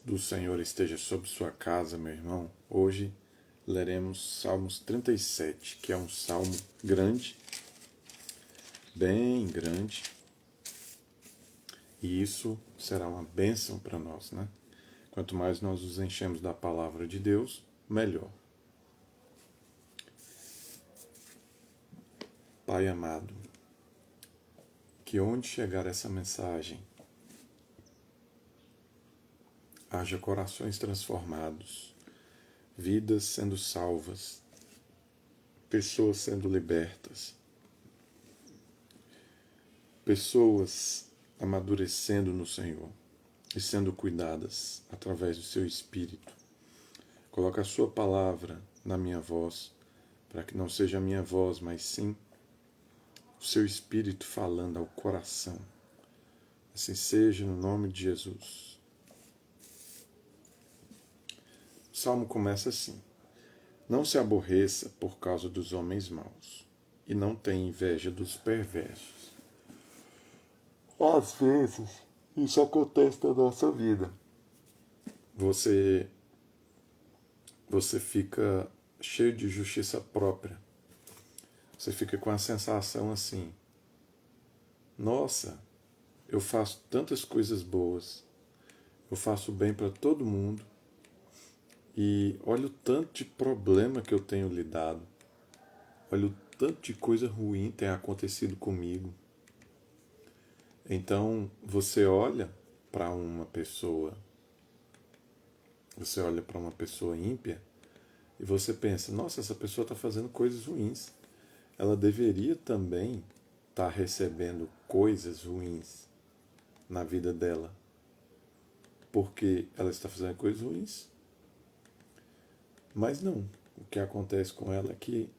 do Senhor esteja sobre sua casa, meu irmão. Hoje leremos Salmos 37, que é um salmo grande, bem grande, e isso será uma bênção para nós, né? Quanto mais nós nos enchemos da palavra de Deus, melhor. Pai amado, que onde chegar essa mensagem, haja corações transformados, vidas sendo salvas, pessoas sendo libertas, pessoas amadurecendo no Senhor e sendo cuidadas através do seu Espírito. Coloca a sua palavra na minha voz, para que não seja a minha voz, mas sim o seu Espírito falando ao coração. Assim seja, no nome de Jesus. O salmo começa assim: não se aborreça por causa dos homens maus, e não tenha inveja dos perversos. Às vezes, isso acontece na nossa vida. Você fica cheio de justiça própria. Você fica com a sensação assim: nossa, eu faço tantas coisas boas, eu faço bem para todo mundo, e olha o tanto de problema que eu tenho lidado, olha o tanto de coisa ruim tem acontecido comigo. Então você olha para uma pessoa ímpia e você pensa: nossa, essa pessoa está fazendo coisas ruins, ela deveria também estar recebendo coisas ruins na vida dela, porque ela está fazendo coisas ruins. Mas não, o que acontece com ela é que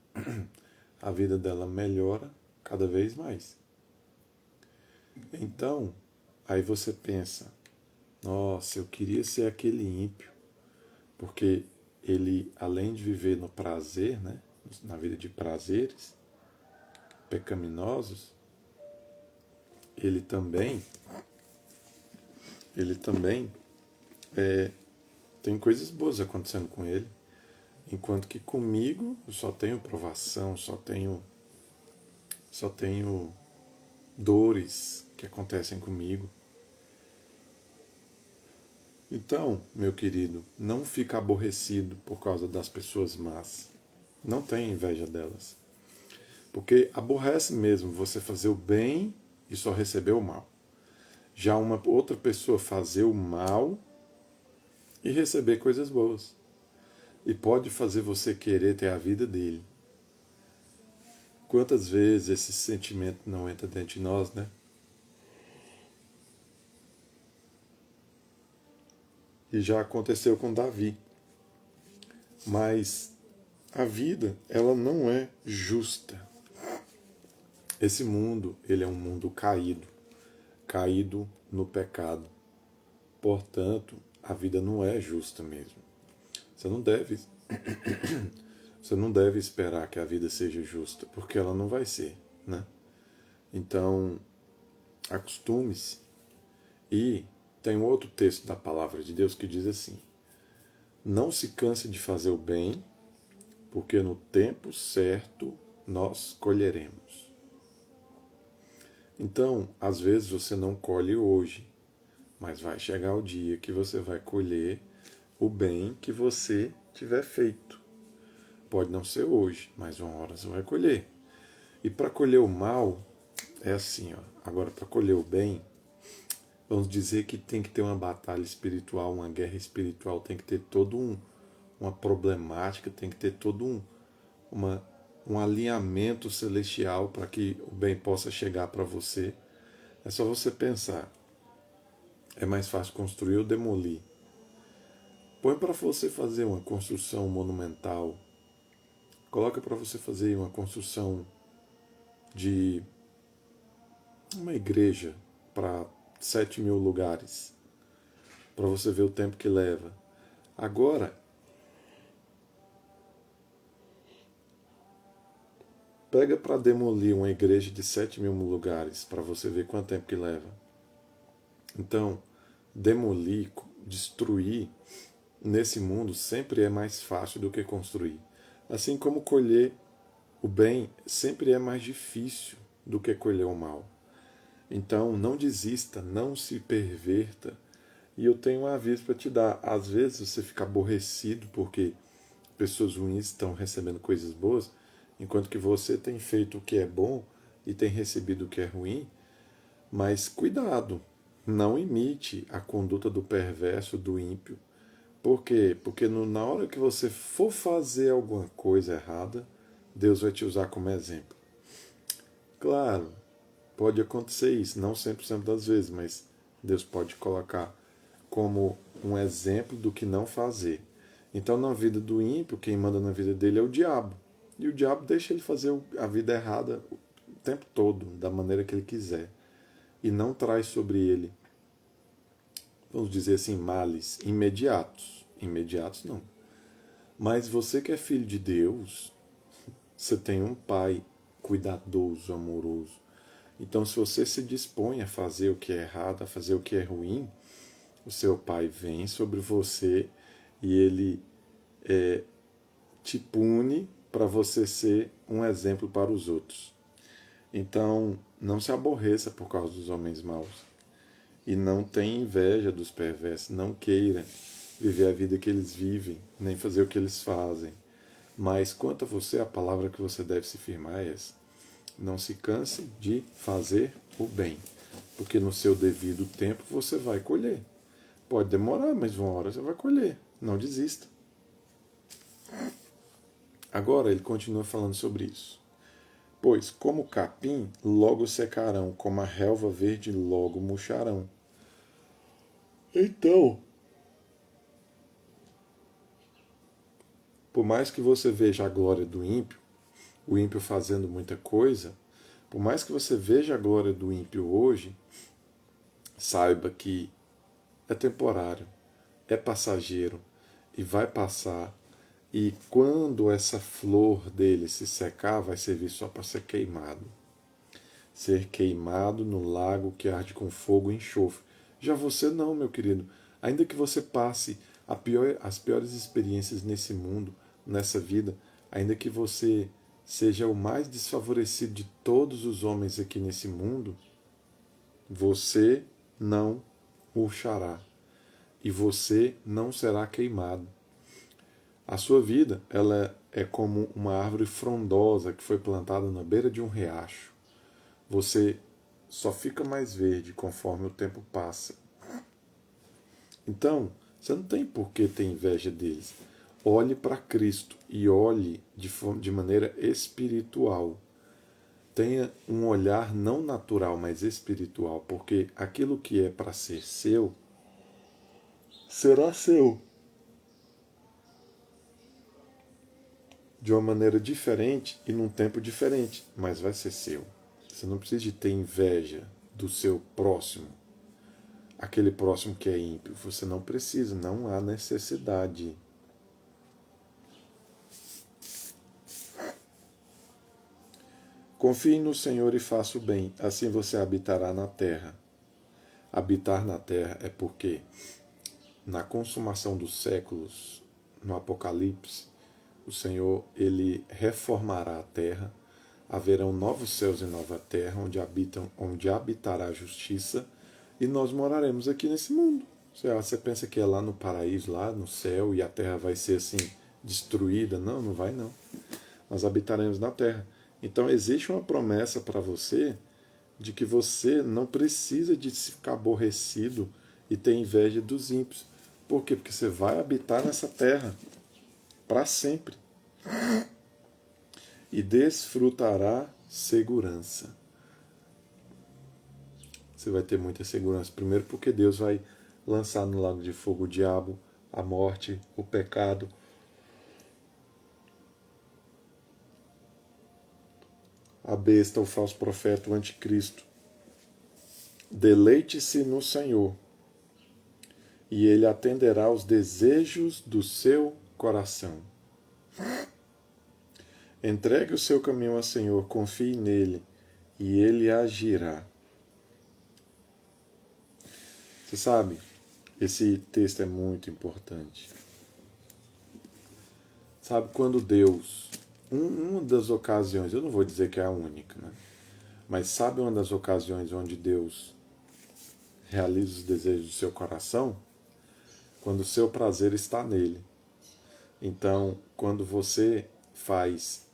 a vida dela melhora cada vez mais. Então, aí você pensa: nossa, eu queria ser aquele ímpio, porque ele, além de viver no prazer, né, na vida de prazeres pecaminosos, ele também tem coisas boas acontecendo com ele, enquanto que comigo eu só tenho provação, só tenho dores que acontecem comigo. Então, meu querido, não fica aborrecido por causa das pessoas más. Não tenha inveja delas. Porque aborrece mesmo você fazer o bem e só receber o mal. Já uma outra pessoa fazer o mal e receber coisas boas. E pode fazer você querer ter a vida dele. Quantas vezes esse sentimento não entra dentro de nós, né? E já aconteceu com Davi. Mas a vida, ela não é justa. Esse mundo, ele é um mundo caído no pecado. Portanto, a vida não é justa mesmo. Você não deve esperar que a vida seja justa, porque ela não vai ser, né? Então, acostume-se. E tem um outro texto da palavra de Deus que diz assim: não se canse de fazer o bem, porque no tempo certo nós colheremos. Então, às vezes você não colhe hoje, mas vai chegar o dia que você vai colher o bem que você tiver feito. Pode não ser hoje, mas uma hora você vai colher. E para colher o mal, é assim, ó. Agora, para colher o bem, vamos dizer que tem que ter uma batalha espiritual, uma guerra espiritual, tem que ter uma problemática, tem que ter todo um alinhamento celestial para que o bem possa chegar para você. É só você pensar. É mais fácil construir ou demolir? Põe para você fazer uma construção monumental. Coloca para você fazer uma construção de uma igreja para 7.000 lugares, para você ver o tempo que leva. Agora, pega para demolir uma igreja de 7.000 lugares, para você ver quanto tempo que leva. Então, demolir destruir nesse mundo sempre é mais fácil do que construir. Assim como colher o bem sempre é mais difícil do que colher o mal. Então, não desista, não se perverta. E eu tenho um aviso para te dar. Às vezes você fica aborrecido porque pessoas ruins estão recebendo coisas boas, enquanto que você tem feito o que é bom e tem recebido o que é ruim. Mas cuidado, não imite a conduta do perverso, do ímpio. Por quê? Porque na hora que você for fazer alguma coisa errada, Deus vai te usar como exemplo. Claro, pode acontecer isso, não 100% das vezes, mas Deus pode colocar como um exemplo do que não fazer. Então, na vida do ímpio, quem manda na vida dele é o diabo. E o diabo deixa ele fazer a vida errada o tempo todo, da maneira que ele quiser. E não traz sobre ele, vamos dizer assim, males imediatos. Imediatos não. Mas você que é filho de Deus, você tem um pai cuidadoso, amoroso. Então, se você se dispõe a fazer o que é errado, a fazer o que é ruim, o seu pai vem sobre você e ele te pune para você ser um exemplo para os outros. Então, não se aborreça por causa dos homens maus. E não tenha inveja dos perversos. Não queira viver a vida que eles vivem, nem fazer o que eles fazem. Mas quanto a você, a palavra que você deve se firmar é essa. Não se canse de fazer o bem, porque no seu devido tempo você vai colher. Pode demorar, mas uma hora você vai colher. Não desista. Agora ele continua falando sobre isso. Pois, como o capim, logo secarão, como a relva verde, logo murcharão. Então, por mais que você veja a glória do ímpio, o ímpio fazendo muita coisa, por mais que você veja a glória do ímpio hoje, saiba que é temporário, é passageiro e vai passar. E quando essa flor dele se secar, vai servir só para ser queimado. Ser queimado no lago que arde com fogo e enxofre. Já você não, meu querido. Ainda que você passe as piores experiências nesse mundo, nessa vida, ainda que você seja o mais desfavorecido de todos os homens aqui nesse mundo, você não murchará e você não será queimado. A sua vida, ela é como uma árvore frondosa que foi plantada na beira de um riacho. Você só fica mais verde conforme o tempo passa. Então, você não tem por que ter inveja deles. Olhe para Cristo e olhe de maneira espiritual. Tenha um olhar não natural, mas espiritual, porque aquilo que é para ser seu, será seu. De uma maneira diferente e num tempo diferente, mas vai ser seu. Você não precisa de ter inveja do seu próximo, aquele próximo que é ímpio. Você não precisa, não há necessidade. Confie no Senhor e faça o bem, assim você habitará na terra. Habitar na terra é porque, na consumação dos séculos, no Apocalipse, o Senhor ele reformará a terra, haverão novos céus e nova terra, onde habitará a justiça, e nós moraremos aqui nesse mundo. Você pensa que é lá no paraíso, lá no céu, e a terra vai ser assim destruída? Não, não vai não. Nós habitaremos na terra. Então existe uma promessa para você de que você não precisa de se ficar aborrecido e ter inveja dos ímpios. Por quê? Porque você vai habitar nessa terra para sempre. E desfrutará segurança. Você vai ter muita segurança. Primeiro porque Deus vai lançar no lago de fogo o diabo, a morte, o pecado, a besta, o falso profeta, o anticristo. Deleite-se no Senhor, e Ele atenderá aos desejos do seu coração. Entregue o seu caminho ao Senhor, confie nele, e Ele agirá. Você sabe, Esse texto é muito importante. Sabe, quando Deus, uma das ocasiões, eu não vou dizer que é a única, né? Mas sabe uma das ocasiões onde Deus realiza os desejos do seu coração? Quando o seu prazer está nele. Então, quando você faz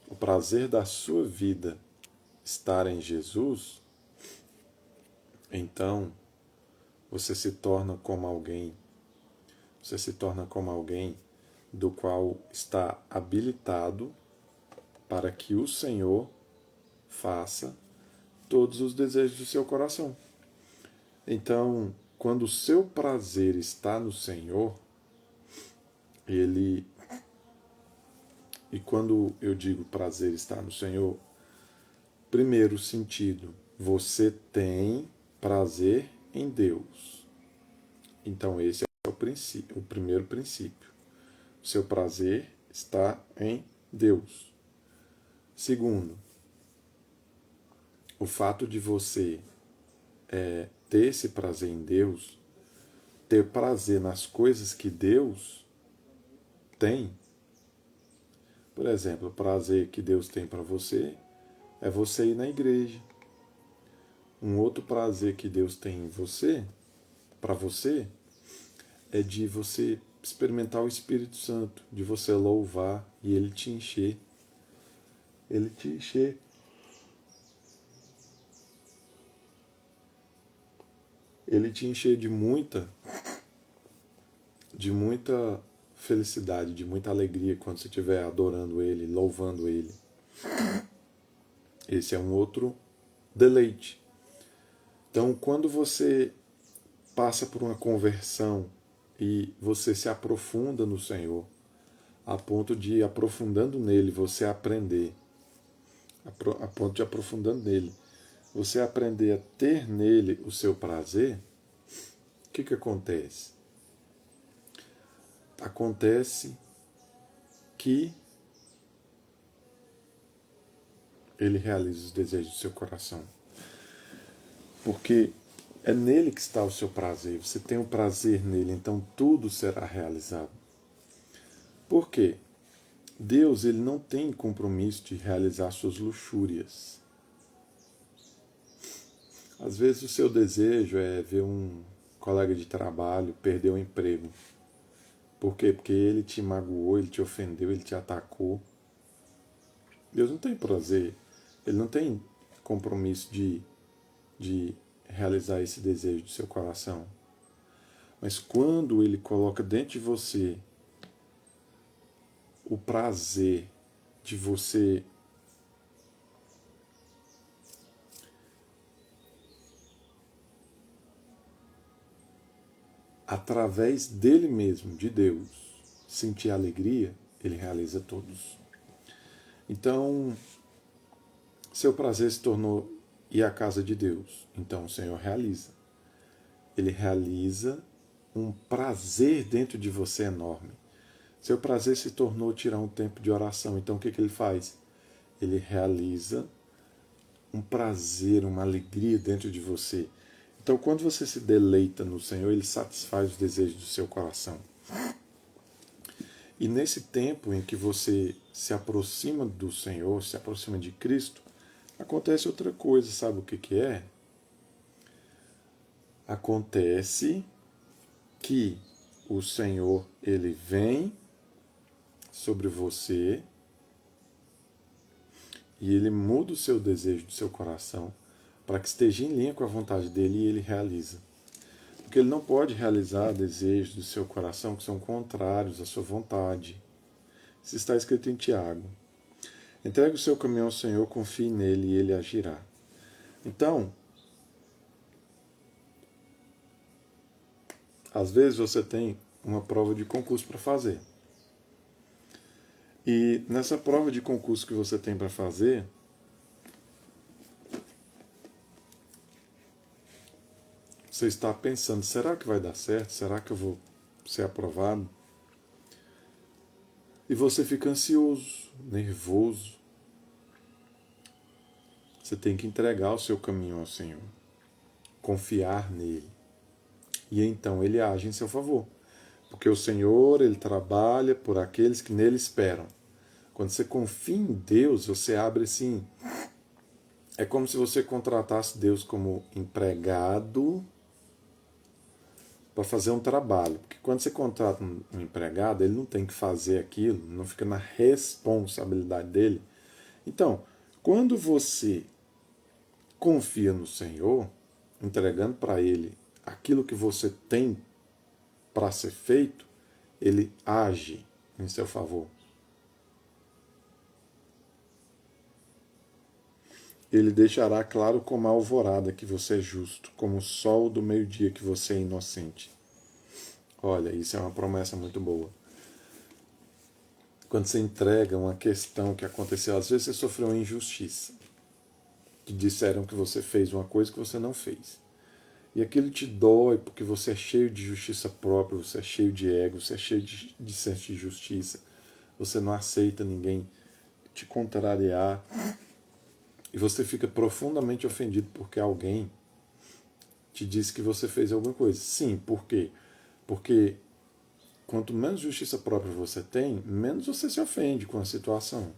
o prazer da sua vida estar em Jesus, então você se torna como alguém, você se torna como alguém do qual está habilitado para que o Senhor faça todos os desejos do seu coração. Então, quando o seu prazer está no Senhor, ele. E quando eu digo prazer está no Senhor, primeiro sentido, você tem prazer em Deus. Então, esse é o princípio, o primeiro princípio. O seu prazer está em Deus. Segundo, o fato de você ter esse prazer em Deus, ter prazer nas coisas que Deus tem. Por exemplo, o prazer que Deus tem para você é você ir na igreja. Um outro prazer que Deus tem em você, para você, é de você experimentar o Espírito Santo, de você louvar e ele te encher. Ele te encher. Ele te encher de muita felicidade, de muita alegria quando você estiver adorando ele, louvando ele. Esse é um outro deleite. Então, quando você passa por uma conversão e você se aprofunda no Senhor, a ponto de, aprofundando nele, você aprender, a ponto de, aprofundando nele, você aprender a ter nele o seu prazer, o que acontece? Acontece que ele realiza os desejos do seu coração. Porque é nele que está o seu prazer, você tem o prazer nele, então tudo será realizado. Por quê? Deus, ele não tem compromisso de realizar suas luxúrias. Às vezes o seu desejo é ver um colega de trabalho perder o emprego. Por quê? Porque ele te magoou, ele te ofendeu, ele te atacou. Deus não tem prazer, ele não tem compromisso de realizar esse desejo do seu coração. Mas quando ele coloca dentro de você o prazer de você através dele mesmo, de Deus, sentir alegria, ele realiza todos. Então, seu prazer se tornou ir à casa de Deus. Então, o Senhor realiza. Ele realiza um prazer dentro de você enorme. Seu prazer se tornou tirar um tempo de oração. Então, o que ele faz? Ele realiza um prazer, uma alegria dentro de você. Então, quando você se deleita no Senhor, ele satisfaz os desejos do seu coração. E nesse tempo em que você se aproxima do Senhor, se aproxima de Cristo, acontece outra coisa, sabe o que é? Acontece que o Senhor, ele vem sobre você e ele muda o seu desejo do seu coração para que esteja em linha com a vontade dele e ele realiza. Porque ele não pode realizar desejos do seu coração que são contrários à sua vontade. Isso está escrito em Tiago. Entregue o seu caminho ao Senhor, confie nele e ele agirá. Então, às vezes você tem uma prova de concurso para fazer. E nessa prova de concurso que você tem para fazer, você está pensando, será que vai dar certo? Será que eu vou ser aprovado? E você fica ansioso, nervoso. Você tem que entregar o seu caminho ao Senhor, confiar nele E então ele age em seu favor. Porque o Senhor, ele trabalha por aqueles que nele esperam. Quando você confia em Deus, você abre assim. É como se você contratasse Deus como empregado para fazer um trabalho. Porque quando você contrata um empregado, ele não tem que fazer aquilo, não fica na responsabilidade dele. Então, quando você confia no Senhor, entregando para Ele aquilo que você tem para ser feito, Ele age em seu favor. Ele deixará claro como a alvorada que você é justo, como o sol do meio-dia que você é inocente. Olha, isso é uma promessa muito boa. Quando você entrega uma questão que aconteceu, às vezes você sofreu uma injustiça, que disseram que você fez uma coisa que você não fez. E aquilo te dói porque você é cheio de justiça própria, você é cheio de ego, você é cheio de senso de justiça. Você não aceita ninguém te contrariar. E você fica profundamente ofendido porque alguém te disse que você fez alguma coisa. Sim, por quê? Porque quanto menos justiça própria você tem, menos você se ofende com a situação.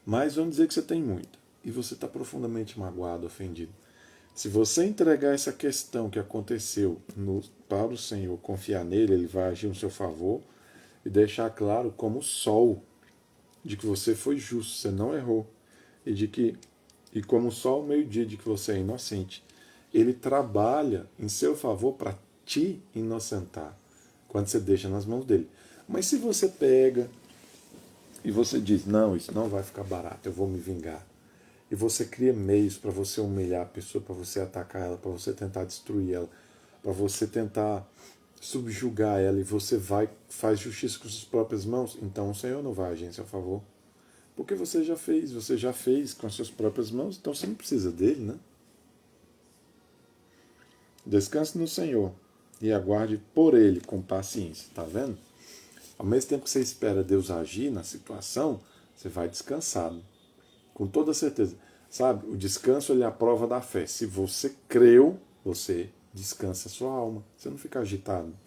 Mas vamos dizer que você tem muita. E você está profundamente magoado, ofendido. Se você entregar essa questão que aconteceu para o Senhor, confiar nele, ele vai agir em seu favor e deixar claro como o sol de que você foi justo, você não errou. E como o sol ao meio-dia de que você é inocente. Ele trabalha em seu favor para te inocentar quando você deixa nas mãos dele. Mas se você pega e você diz, não, isso não vai ficar barato, eu vou me vingar. E você cria meios para você humilhar a pessoa, para você atacar ela, para você tentar destruir ela, para você tentar subjugar ela, e você faz justiça com suas próprias mãos, então o Senhor não vai agir em seu favor. Porque você já fez com as suas próprias mãos, então você não precisa dele, né? Descanse no Senhor e aguarde por ele com paciência, tá vendo? Ao mesmo tempo que você espera Deus agir na situação, você vai descansado, com toda certeza. Sabe, o descanso ele é a prova da fé. Se você creu, você descansa a sua alma, você não fica agitado.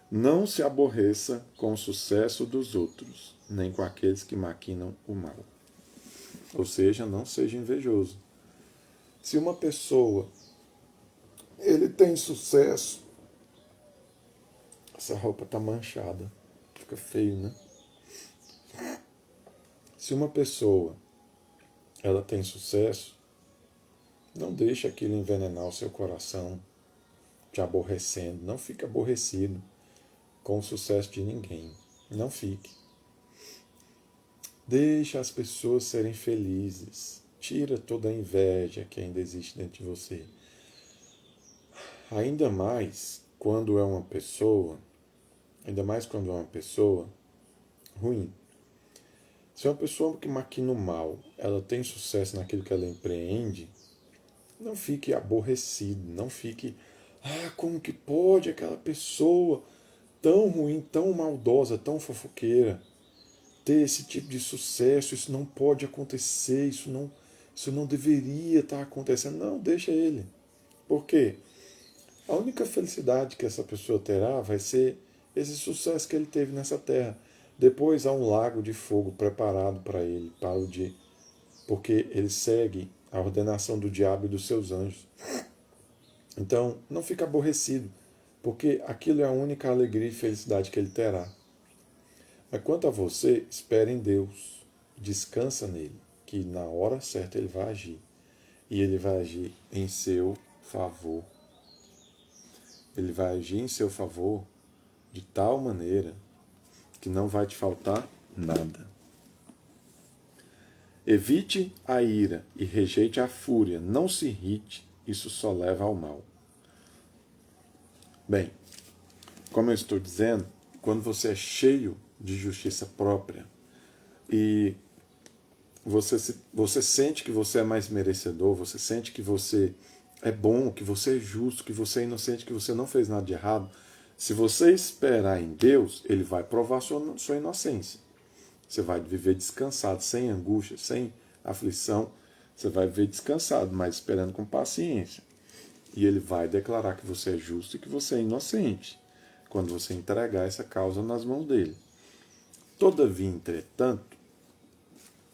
Não se aborreça com o sucesso dos outros, nem com aqueles que maquinam o mal. Ou seja, não seja invejoso. Se uma pessoa ele tem sucesso, essa roupa está manchada, fica feio, né? Se uma pessoa ela tem sucesso, não deixe aquilo envenenar o seu coração, te aborrecendo. Não fique aborrecido com o sucesso de ninguém. Não fique. Deixa as pessoas serem felizes. Tira toda a inveja que ainda existe dentro de você. Ainda mais quando é uma pessoa ruim. Se é uma pessoa que maquina o mal, ela tem sucesso naquilo que ela empreende, não fique aborrecido, não fique, como que pode aquela pessoa tão ruim, tão maldosa, tão fofoqueira ter esse tipo de sucesso, isso não pode acontecer, isso não deveria estar acontecendo. Não, deixa ele. Por quê? A única felicidade que essa pessoa terá vai ser esse sucesso que ele teve nessa terra. Depois há um lago de fogo preparado para ele, para o dia, porque ele segue a ordenação do diabo e dos seus anjos. Então, não fique aborrecido, porque aquilo é a única alegria e felicidade que ele terá. Mas quanto a você, espere em Deus, descansa nele, que na hora certa ele vai agir. E ele vai agir em seu favor. Ele vai agir em seu favor de tal maneira que não vai te faltar nada. Evite a ira e rejeite a fúria. Não se irrite, isso só leva ao mal. Bem, como eu estou dizendo, quando você é cheio de justiça própria e você sente que você é mais merecedor, você sente que você é bom, que você é justo, que você é inocente, que você não fez nada de errado, se você esperar em Deus, ele vai provar sua inocência. Você vai viver descansado, sem angústia, sem aflição. Você vai viver descansado, mas esperando com paciência. E ele vai declarar que você é justo e que você é inocente, quando você entregar essa causa nas mãos dele. Todavia, entretanto,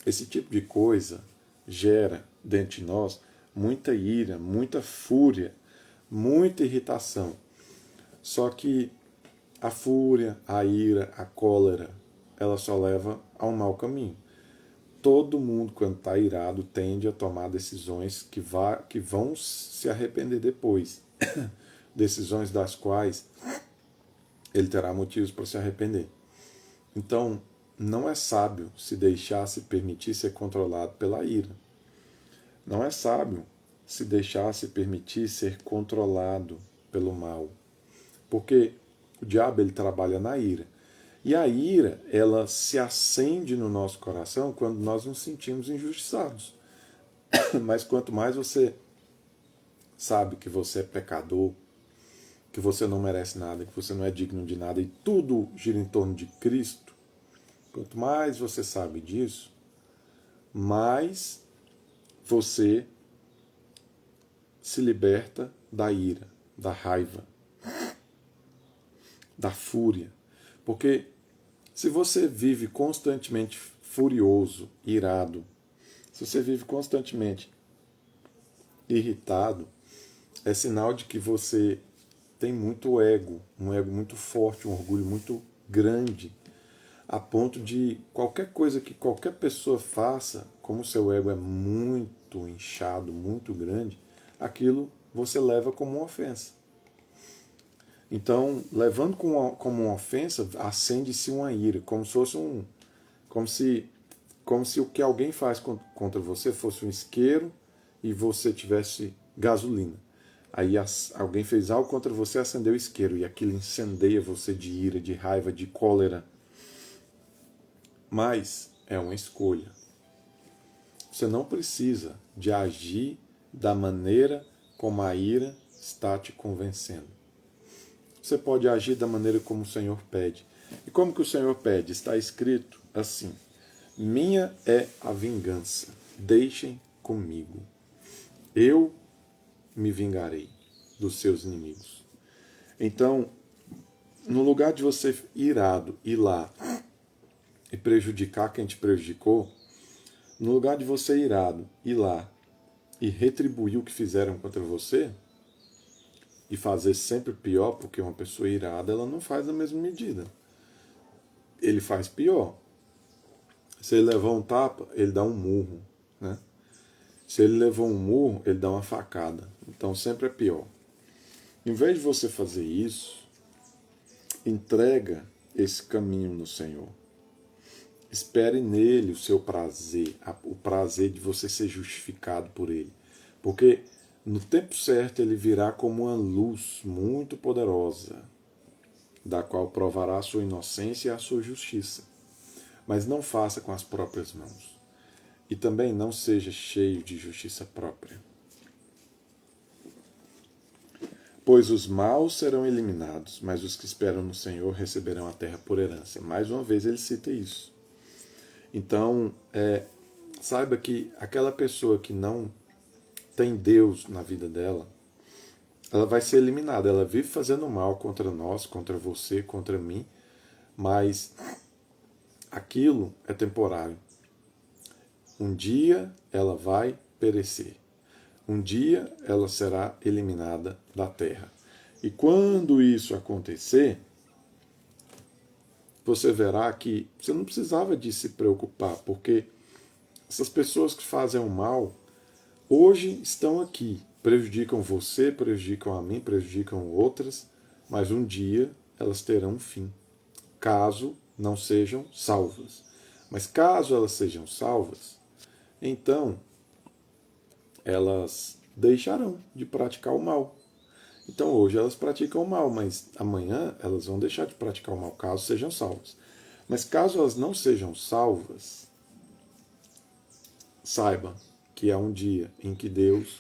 esse tipo de coisa gera dentro de nós muita ira, muita fúria, muita irritação. Só que a fúria, a ira, a cólera, ela só leva a um mau caminho. Todo mundo, quando está irado, tende a tomar decisões que vão se arrepender depois. Decisões das quais ele terá motivos para se arrepender. Então, não é sábio se deixar se permitir ser controlado pela ira. Não é sábio se deixar se permitir ser controlado pelo mal. Porque o diabo ele trabalha na ira. E a ira, ela se acende no nosso coração quando nós nos sentimos injustiçados. Mas quanto mais você sabe que você é pecador, que você não merece nada, que você não é digno de nada e tudo gira em torno de Cristo, quanto mais você sabe disso, mais você se liberta da ira, da raiva, da fúria. Porque se você vive constantemente furioso, irado, se você vive constantemente irritado, é sinal de que você tem muito ego, um ego muito forte, um orgulho muito grande, a ponto de qualquer coisa que qualquer pessoa faça, como o seu ego é muito inchado, muito grande, aquilo você leva como uma ofensa. Então, levando como uma ofensa, acende-se uma ira, como se fosse como se o que alguém faz contra você fosse um isqueiro e você tivesse gasolina. Aí alguém fez algo contra você, acendeu o isqueiro e aquilo incendeia você de ira, de raiva, de cólera. Mas é uma escolha. Você não precisa de agir da maneira como a ira está te convencendo. Você pode agir da maneira como o Senhor pede. E como que o Senhor pede? Está escrito assim: minha é a vingança, deixem comigo. Eu me vingarei dos seus inimigos. Então, no lugar de você irado ir lá e prejudicar quem te prejudicou, no lugar de você irado ir lá e retribuir o que fizeram contra você, e fazer sempre pior, porque uma pessoa irada ela não faz a mesma medida. Ele faz pior. Se ele levou um tapa, ele dá um murro, né? Se ele levou um murro, ele dá uma facada. Então sempre é pior. Em vez de você fazer isso, entrega esse caminho no Senhor. Espere nele o seu prazer, o prazer de você ser justificado por ele. Porque no tempo certo ele virá como uma luz muito poderosa, da qual provará a sua inocência e a sua justiça. Mas não faça com as próprias mãos. E também não seja cheio de justiça própria. Pois os maus serão eliminados, mas os que esperam no Senhor receberão a terra por herança. Mais uma vez ele cita isso. Então, saiba que aquela pessoa que não tem Deus na vida dela, ela vai ser eliminada. Ela vive fazendo mal contra nós, contra você, contra mim, mas aquilo é temporário. Um dia ela vai perecer. Um dia ela será eliminada da terra. E quando isso acontecer, você verá que você não precisava de se preocupar, porque essas pessoas que fazem o mal, hoje estão aqui, prejudicam você, prejudicam a mim, prejudicam outras, mas um dia elas terão um fim, caso não sejam salvas. Mas caso elas sejam salvas, então elas deixarão de praticar o mal. Então hoje elas praticam o mal, mas amanhã elas vão deixar de praticar o mal, caso sejam salvas. Mas caso elas não sejam salvas, saiba que há um dia em que Deus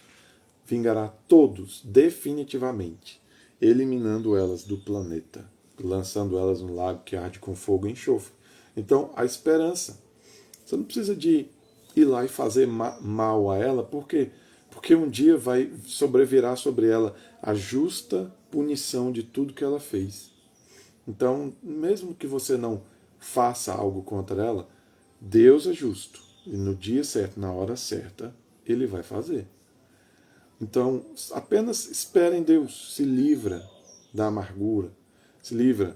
vingará todos definitivamente, eliminando elas do planeta, lançando elas no lago que arde com fogo e enxofre. Então, a esperança. Você não precisa de ir lá e fazer mal a ela, por quê? Porque um dia vai sobrevirar sobre ela a justa punição de tudo que ela fez. Então, mesmo que você não faça algo contra ela, Deus é justo. E no dia certo, na hora certa, Ele vai fazer. Então, apenas espere em Deus. Se livra da amargura. Se livra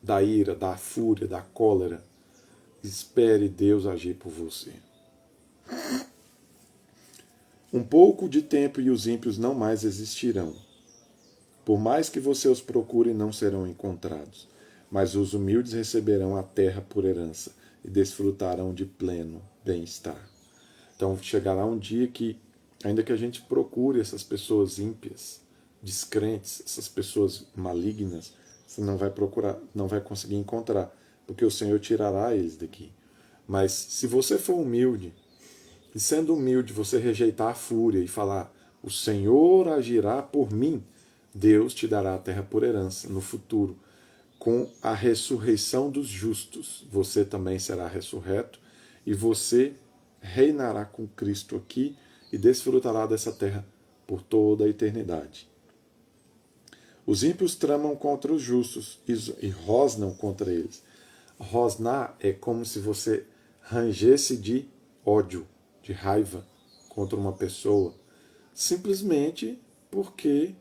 da ira, da fúria, da cólera. Espere Deus agir por você. Um pouco de tempo e os ímpios não mais existirão. Por mais que você os procure, não serão encontrados. Mas os humildes receberão a terra por herança e desfrutarão de pleno bem-estar. Então chegará um dia que, ainda que a gente procure essas pessoas ímpias, descrentes, essas pessoas malignas, você não vai procurar, não vai conseguir encontrar, porque o Senhor tirará eles daqui. Mas se você for humilde, e sendo humilde você rejeitar a fúria e falar, o Senhor agirá por mim, Deus te dará a terra por herança no futuro. Com a ressurreição dos justos, você também será ressurreto e você reinará com Cristo aqui e desfrutará dessa terra por toda a eternidade. Os ímpios tramam contra os justos e rosnam contra eles. Rosnar é como se você rangesse de ódio, de raiva contra uma pessoa, simplesmente porque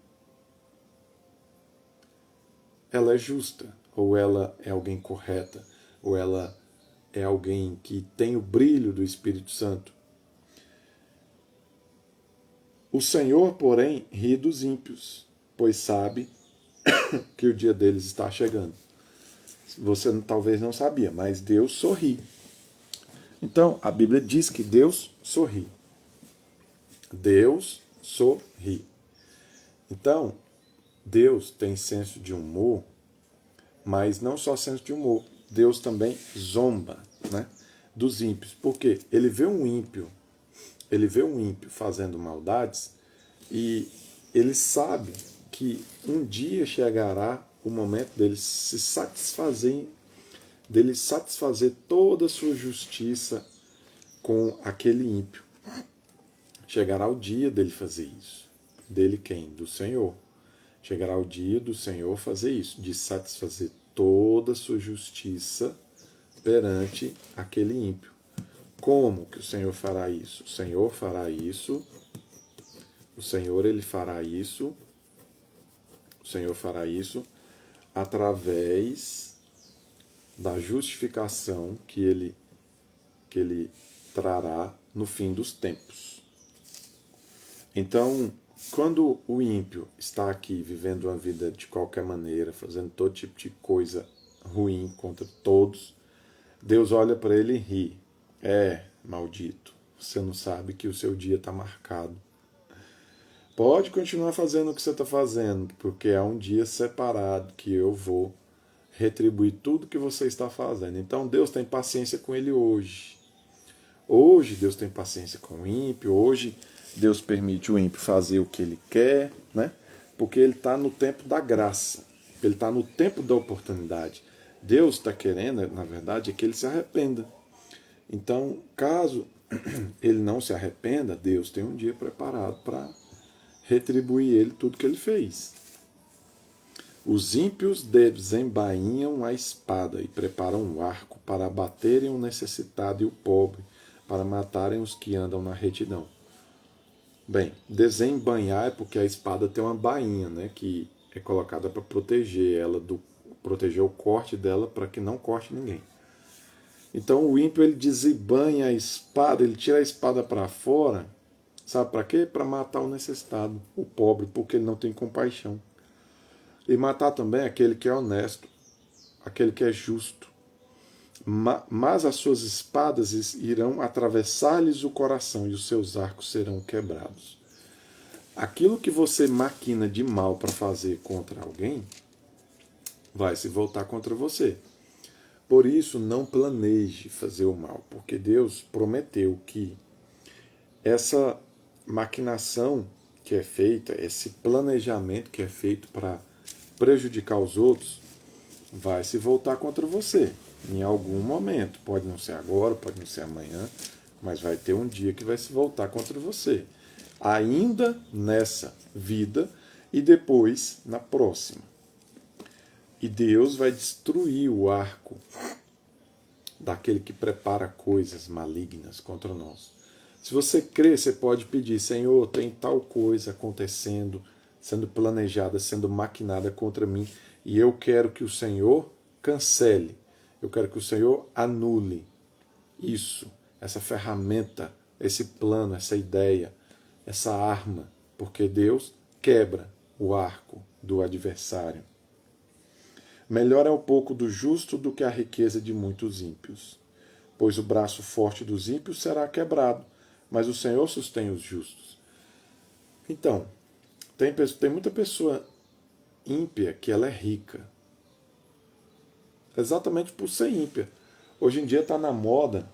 ela é justa, ou ela é alguém correta, ou ela é alguém que tem o brilho do Espírito Santo. O Senhor, porém, ri dos ímpios, pois sabe que o dia deles está chegando. Você talvez não sabia, mas Deus sorri. Então, a Bíblia diz que Deus sorri. Deus sorri. Então, Deus tem senso de humor, mas não só senso de humor. Deus também zomba, né, dos ímpios. Porque ele vê um ímpio fazendo maldades e ele sabe que um dia chegará o momento dele satisfazer toda a sua justiça com aquele ímpio. Chegará o dia dele fazer isso. Dele quem? Do Senhor. Chegará o dia do Senhor fazer isso, de satisfazer toda a sua justiça perante aquele ímpio. Como que o Senhor fará isso? O Senhor fará isso. O Senhor ele fará isso. O Senhor fará isso através da justificação que ele trará no fim dos tempos. Então, quando o ímpio está aqui vivendo uma vida de qualquer maneira, fazendo todo tipo de coisa ruim contra todos, Deus olha para ele e ri. Maldito, você não sabe que o seu dia está marcado. Pode continuar fazendo o que você está fazendo, porque há um dia separado que eu vou retribuir tudo que você está fazendo. Então Deus tem paciência com ele hoje. Hoje Deus tem paciência com o ímpio, hoje Deus permite o ímpio fazer o que ele quer, né? Porque ele está no tempo da graça, ele está no tempo da oportunidade. Deus está querendo, na verdade, é que ele se arrependa. Então, caso ele não se arrependa, Deus tem um dia preparado para retribuir ele tudo que ele fez. Os ímpios desembainham a espada e preparam um arco para abaterem o necessitado e o pobre, para matarem os que andam na retidão. Bem, desembainhar é porque a espada tem uma bainha, né, que é colocada para proteger ela, proteger o corte dela para que não corte ninguém. Então o ímpio ele desembainha a espada, ele tira a espada para fora, sabe para quê? Para matar o necessitado, o pobre, porque ele não tem compaixão. E matar também aquele que é honesto, aquele que é justo. Mas as suas espadas irão atravessar-lhes o coração e os seus arcos serão quebrados. Aquilo que você maquina de mal para fazer contra alguém vai se voltar contra você. Por isso, não planeje fazer o mal, porque Deus prometeu que essa maquinação que é feita, esse planejamento que é feito para prejudicar os outros, vai se voltar contra você em algum momento. Pode não ser agora, pode não ser amanhã, mas vai ter um dia que vai se voltar contra você. ainda nessa vida e depois na próxima. E Deus vai destruir o arco daquele que prepara coisas malignas contra nós. Se você crê, você pode pedir: Senhor, tem tal coisa acontecendo, sendo planejada, sendo maquinada contra mim, e eu quero que o Senhor cancele, eu quero que o Senhor anule isso, essa ferramenta, esse plano, essa ideia, essa arma, porque Deus quebra o arco do adversário. Melhor é o pouco do justo do que a riqueza de muitos ímpios. Pois o braço forte dos ímpios será quebrado, mas o Senhor sustém os justos. Então, tem muita pessoa ímpia que ela é rica. Exatamente por ser ímpia. Hoje em dia está na moda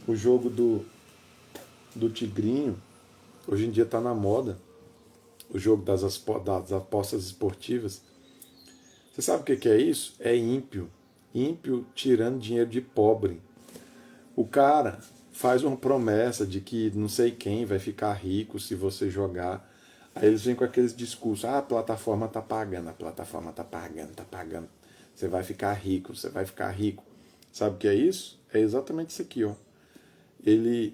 o jogo do tigrinho. Hoje em dia está na moda o jogo das apostas esportivas. Você sabe o que é isso? É ímpio. Ímpio tirando dinheiro de pobre. O cara faz uma promessa de que não sei quem vai ficar rico se você jogar. Aí eles vêm com aqueles discursos: a plataforma está pagando, a plataforma está pagando, está pagando. Você vai ficar rico, você vai ficar rico. Sabe o que é isso? É exatamente isso aqui, ó. Ele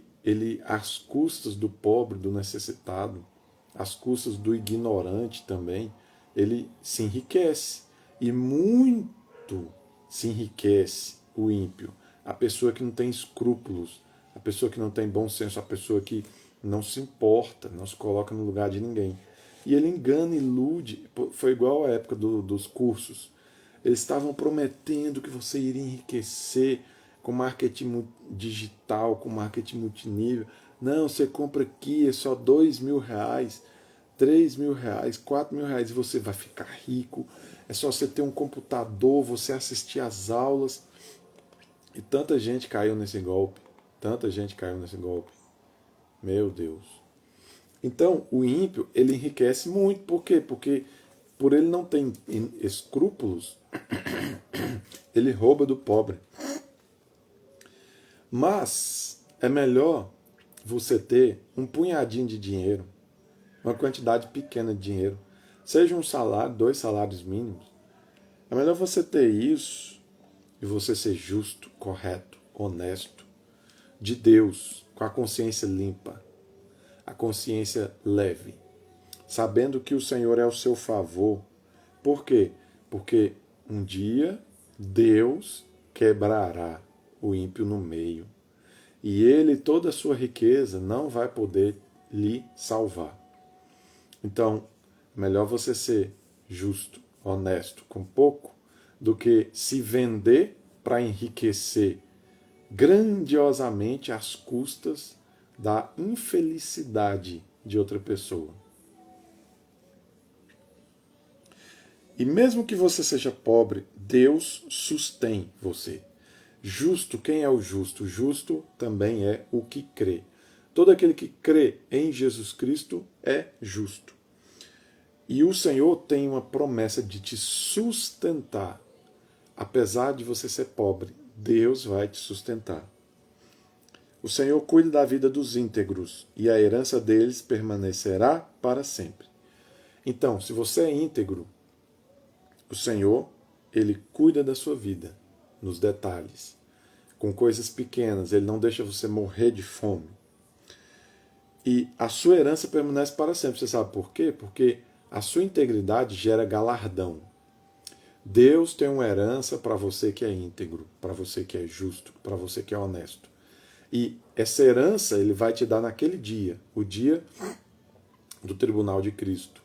às custas do pobre, do necessitado, às custas do ignorante também, ele se enriquece. E muito se enriquece o ímpio, a pessoa que não tem escrúpulos, a pessoa que não tem bom senso, a pessoa que não se importa, não se coloca no lugar de ninguém. E ele engana, ilude. Foi igual à época dos cursos. Eles estavam prometendo que você iria enriquecer com marketing digital, com marketing multinível. Não, você compra aqui, é só R$2.000, R$3.000, R$4.000 e você vai ficar rico. É só você ter um computador, você assistir às aulas. E tanta gente caiu nesse golpe. Tanta gente caiu nesse golpe. Meu Deus. Então, o ímpio, ele enriquece muito. Por quê? Porque por ele não ter escrúpulos, ele rouba do pobre. Mas é melhor você ter um punhadinho de dinheiro, uma quantidade pequena de dinheiro, seja um salário, 2 salários mínimos. É melhor você ter isso e você ser justo, correto, honesto, de Deus, com a consciência limpa, a consciência leve, sabendo que o Senhor é ao seu favor. Por quê? Porque um dia Deus quebrará o ímpio no meio. E ele, toda a sua riqueza, não vai poder lhe salvar. Então, melhor você ser justo, honesto, com pouco, do que se vender para enriquecer grandiosamente às custas da infelicidade de outra pessoa. E mesmo que você seja pobre, Deus sustém você. Justo, quem é o justo? Justo também é o que crê. Todo aquele que crê em Jesus Cristo é justo. E o Senhor tem uma promessa de te sustentar. Apesar de você ser pobre, Deus vai te sustentar. O Senhor cuida da vida dos íntegros e a herança deles permanecerá para sempre. Então, se você é íntegro, o Senhor, Ele cuida da sua vida, nos detalhes, com coisas pequenas, Ele não deixa você morrer de fome. E a sua herança permanece para sempre. Você sabe por quê? Porque a sua integridade gera galardão. Deus tem uma herança para você que é íntegro, para você que é justo, para você que é honesto. E essa herança Ele vai te dar naquele dia, o dia do tribunal de Cristo.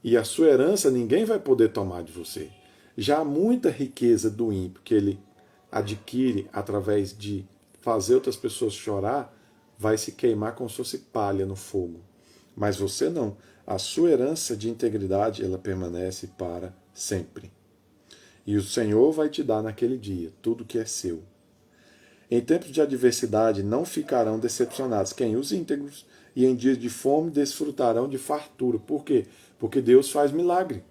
E a sua herança ninguém vai poder tomar de você. Já há muita riqueza do ímpio que ele adquire através de fazer outras pessoas chorar, vai se queimar como se fosse palha no fogo. Mas você não. A sua herança de integridade, ela permanece para sempre. E o Senhor vai te dar naquele dia tudo que é seu. Em tempos de adversidade não ficarão decepcionados quem? Os íntegros. E em dias de fome desfrutarão de fartura. Por quê? Porque Deus faz milagre.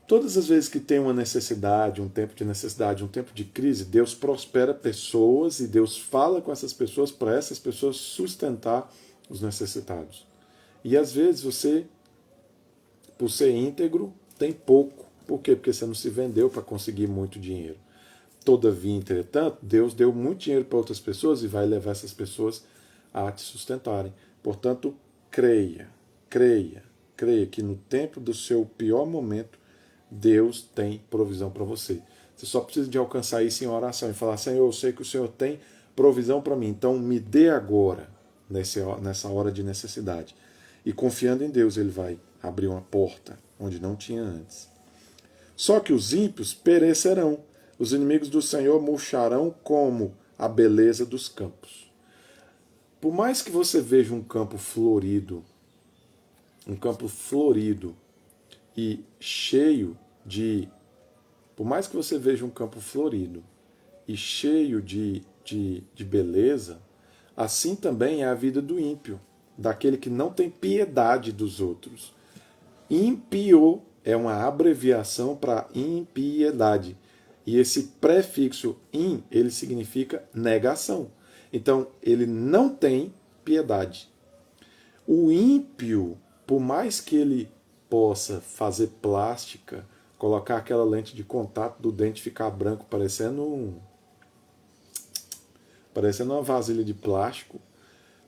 Todas as vezes que tem uma necessidade, um tempo de necessidade, um tempo de crise, Deus prospera pessoas e Deus fala com essas pessoas para essas pessoas sustentar os necessitados. E às vezes você, por ser íntegro, tem pouco. Por quê? Porque você não se vendeu para conseguir muito dinheiro. Todavia, entretanto, Deus deu muito dinheiro para outras pessoas e vai levar essas pessoas a te sustentarem. Portanto, creia, creia, creia que no tempo do seu pior momento, Deus tem provisão para você. Você só precisa de alcançar isso em oração e falar: Senhor, eu sei que o Senhor tem provisão para mim, então me dê agora, nessa hora de necessidade. E confiando em Deus, Ele vai abrir uma porta onde não tinha antes. Só que os ímpios perecerão, os inimigos do Senhor murcharão como a beleza dos campos. Por mais que você veja um campo florido e cheio de. Por mais que você veja um campo florido e cheio de beleza, assim também é a vida do ímpio, daquele que não tem piedade dos outros. Ímpio é uma abreviação para impiedade. E esse prefixo in, ele significa negação. Então, ele não tem piedade. O ímpio, por mais que ele possa fazer plástica, colocar aquela lente de contato do dente ficar branco, parecendo uma vasilha de plástico,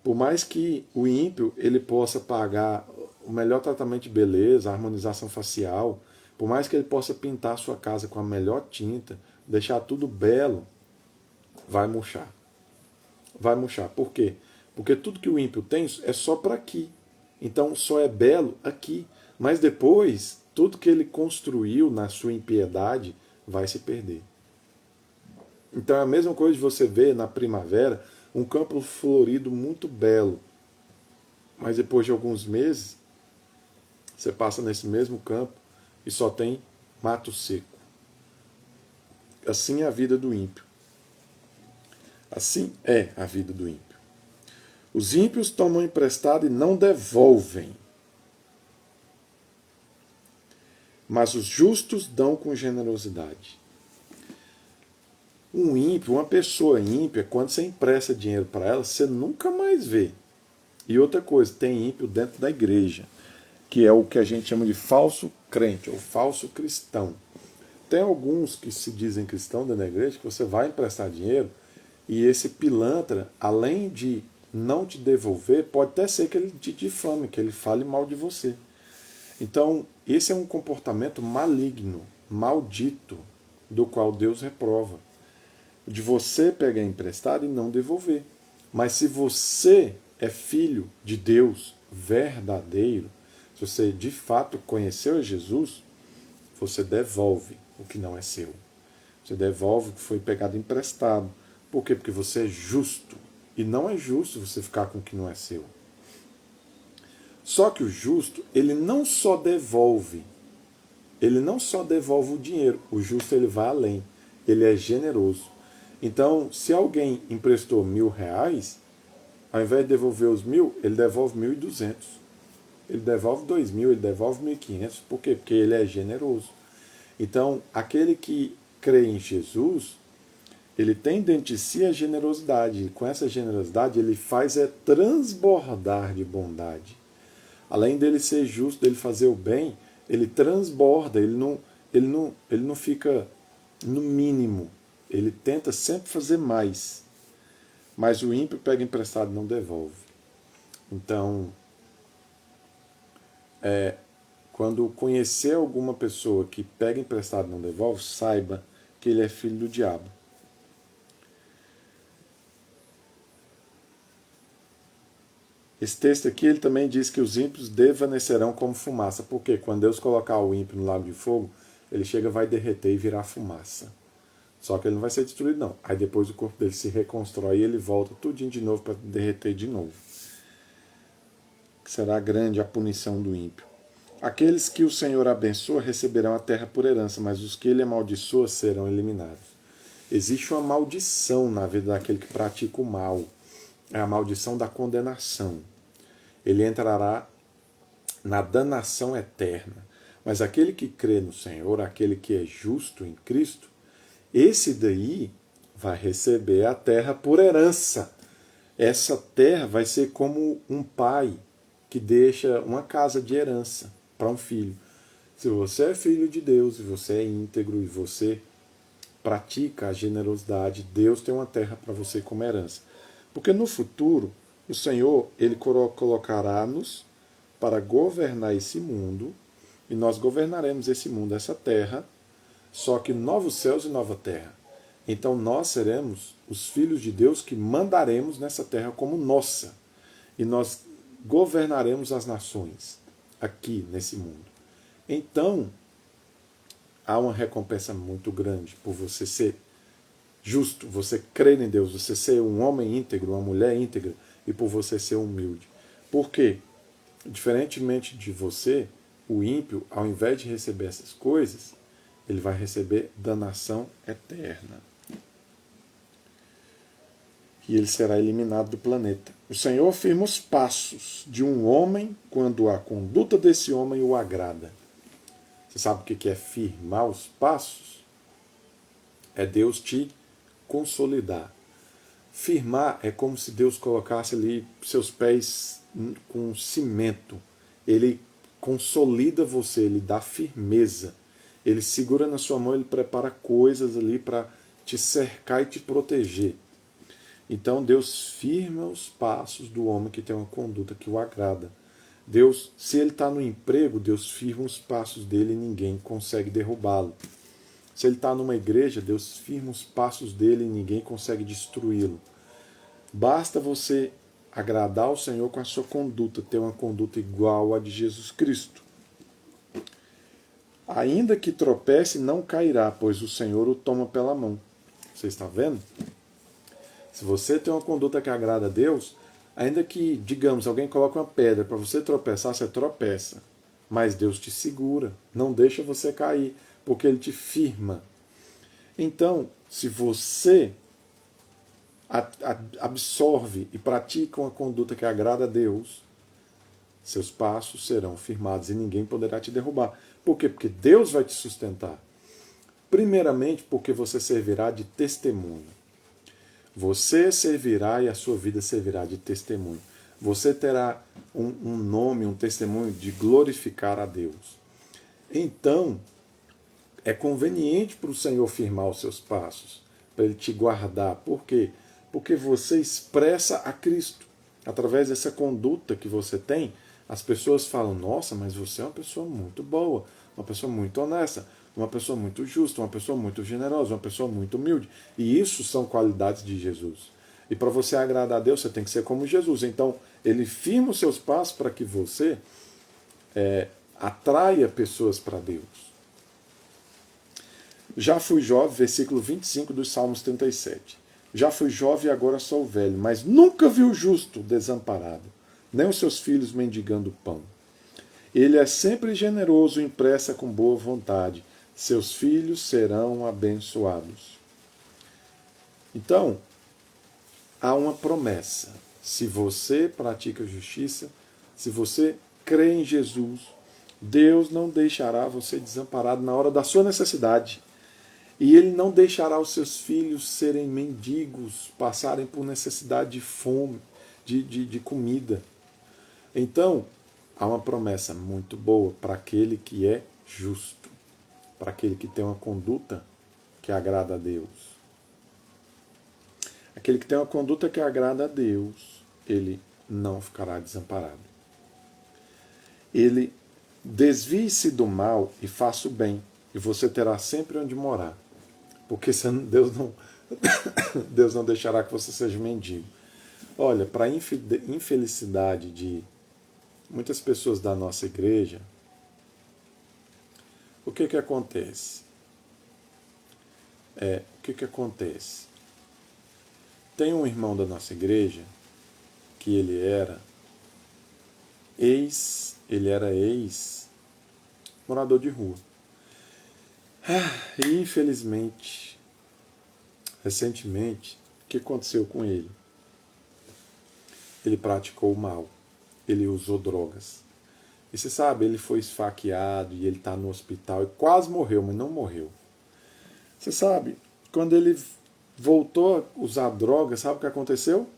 por mais que o ímpio ele possa pagar o melhor tratamento de beleza, a harmonização facial, por mais que ele possa pintar a sua casa com a melhor tinta, deixar tudo belo, vai murchar. Vai murchar. Por quê? Porque tudo que o ímpio tem é só para aqui. Então só é belo aqui. Mas depois, tudo que ele construiu na sua impiedade vai se perder. Então é a mesma coisa de você ver na primavera um campo florido muito belo. Mas depois de alguns meses, você passa nesse mesmo campo e só tem mato seco. Assim é a vida do ímpio. Assim é a vida do ímpio. Os ímpios tomam emprestado e não devolvem. Mas os justos dão com generosidade. Um ímpio, uma pessoa ímpia, quando você empresta dinheiro para ela, você nunca mais vê. E outra coisa, tem ímpio dentro da igreja, que é o que a gente chama de falso crente, ou falso cristão. Tem alguns que se dizem cristão dentro da igreja, que você vai emprestar dinheiro, e esse pilantra, além de não te devolver, pode até ser que ele te difame, que ele fale mal de você. Então, esse é um comportamento maligno, maldito, do qual Deus reprova. De você pegar emprestado e não devolver. Mas se você é filho de Deus verdadeiro, se você de fato conheceu Jesus, você devolve o que não é seu. Você devolve o que foi pegado emprestado. Por quê? Porque você é justo. E não é justo você ficar com o que não é seu. Só que o justo, ele não só devolve o dinheiro. O justo, ele vai além. Ele é generoso. Então, se alguém emprestou R$1.000, ao invés de devolver os 1.000, ele devolve 1.200. Ele devolve 2.000, ele devolve 1.500. Por quê? Porque ele é generoso. Então, aquele que crê em Jesus, ele tem dentro de si a generosidade. E com essa generosidade, ele faz transbordar de bondade. Além dele ser justo, dele fazer o bem, ele transborda, ele não fica no mínimo. Ele tenta sempre fazer mais. Mas o ímpio pega emprestado e não devolve. Então, quando conhecer alguma pessoa que pega emprestado e não devolve, saiba que ele é filho do diabo. Esse texto aqui, ele também diz que os ímpios desvanecerão como fumaça. Porque quando Deus colocar o ímpio no lago de fogo, ele chega, vai derreter e virar fumaça. Só que ele não vai ser destruído, não. Aí depois o corpo dele se reconstrói e ele volta tudinho de novo para derreter de novo. Será grande a punição do ímpio. Aqueles que o Senhor abençoa receberão a terra por herança, mas os que ele amaldiçoa serão eliminados. Existe uma maldição na vida daquele que pratica o mal. É a maldição da condenação. Ele entrará na danação eterna. Mas aquele que crê no Senhor, aquele que é justo em Cristo, esse daí vai receber a terra por herança. Essa terra vai ser como um pai que deixa uma casa de herança para um filho. Se você é filho de Deus, e você é íntegro, e você pratica a generosidade, Deus tem uma terra para você como herança. Porque no futuro, o Senhor, Ele colocará-nos para governar esse mundo, e nós governaremos esse mundo, essa terra, só que novos céus e nova terra. Então nós seremos os filhos de Deus que mandaremos nessa terra como nossa. E nós governaremos as nações aqui nesse mundo. Então, há uma recompensa muito grande por você ser justo, você crer em Deus, você ser um homem íntegro, uma mulher íntegra, e por você ser humilde. Por quê? Diferentemente de você, o ímpio, ao invés de receber essas coisas, ele vai receber danação eterna. E ele será eliminado do planeta. O Senhor firma os passos de um homem quando a conduta desse homem o agrada. Você sabe o que é firmar os passos? É Deus te consolidar. Firmar é como se Deus colocasse ali seus pés com cimento. Ele consolida você, ele dá firmeza. Ele segura na sua mão, ele prepara coisas ali para te cercar e te proteger. Então Deus firma os passos do homem que tem uma conduta que o agrada. Deus, se ele está no emprego, Deus firma os passos dele e ninguém consegue derrubá-lo. Se ele está numa igreja, Deus firma os passos dele e ninguém consegue destruí-lo. Basta você agradar o Senhor com a sua conduta, ter uma conduta igual à de Jesus Cristo. Ainda que tropece, não cairá, pois o Senhor o toma pela mão. Você está vendo? Se você tem uma conduta que agrada a Deus, ainda que, digamos, alguém coloque uma pedra para você tropeçar, você tropeça. Mas Deus te segura, não deixa você cair, porque Ele te firma. Então, se você absorve e pratica uma conduta que agrada a Deus, seus passos serão firmados e ninguém poderá te derrubar. Por quê? Porque Deus vai te sustentar. Primeiramente, porque você servirá de testemunho. Você servirá e a sua vida servirá de testemunho. Você terá um nome, um testemunho de glorificar a Deus. Então, é conveniente para o Senhor firmar os seus passos, para Ele te guardar. Por quê? Porque você expressa a Cristo. Através dessa conduta que você tem, as pessoas falam, nossa, mas você é uma pessoa muito boa, uma pessoa muito honesta, uma pessoa muito justa, uma pessoa muito generosa, uma pessoa muito humilde. E isso são qualidades de Jesus. E para você agradar a Deus, você tem que ser como Jesus. Então, Ele firma os seus passos para que você atraia pessoas para Deus. Já fui jovem, versículo 25 dos Salmos 37. Já fui jovem e agora sou velho, mas nunca vi o justo desamparado, nem os seus filhos mendigando pão. Ele é sempre generoso e impressa com boa vontade. Seus filhos serão abençoados. Então, há uma promessa. Se você pratica justiça, se você crê em Jesus, Deus não deixará você desamparado na hora da sua necessidade. E Ele não deixará os seus filhos serem mendigos, passarem por necessidade de fome, de comida. Então, há uma promessa muito boa para aquele que é justo, para aquele que tem uma conduta que agrada a Deus. Aquele que tem uma conduta que agrada a Deus, ele não ficará desamparado. Ele desvie-se do mal e faça o bem, e você terá sempre onde morar. Porque Deus não deixará que você seja mendigo. Olha, para a infelicidade de muitas pessoas da nossa igreja, o que acontece? O que acontece? Tem um irmão da nossa igreja que ele era ex morador de rua. E infelizmente, recentemente, o que aconteceu com ele? Ele praticou o mal, ele usou drogas. E você sabe, ele foi esfaqueado e ele está no hospital e quase morreu, mas não morreu. Você sabe, quando ele voltou a usar drogas, sabe o que aconteceu?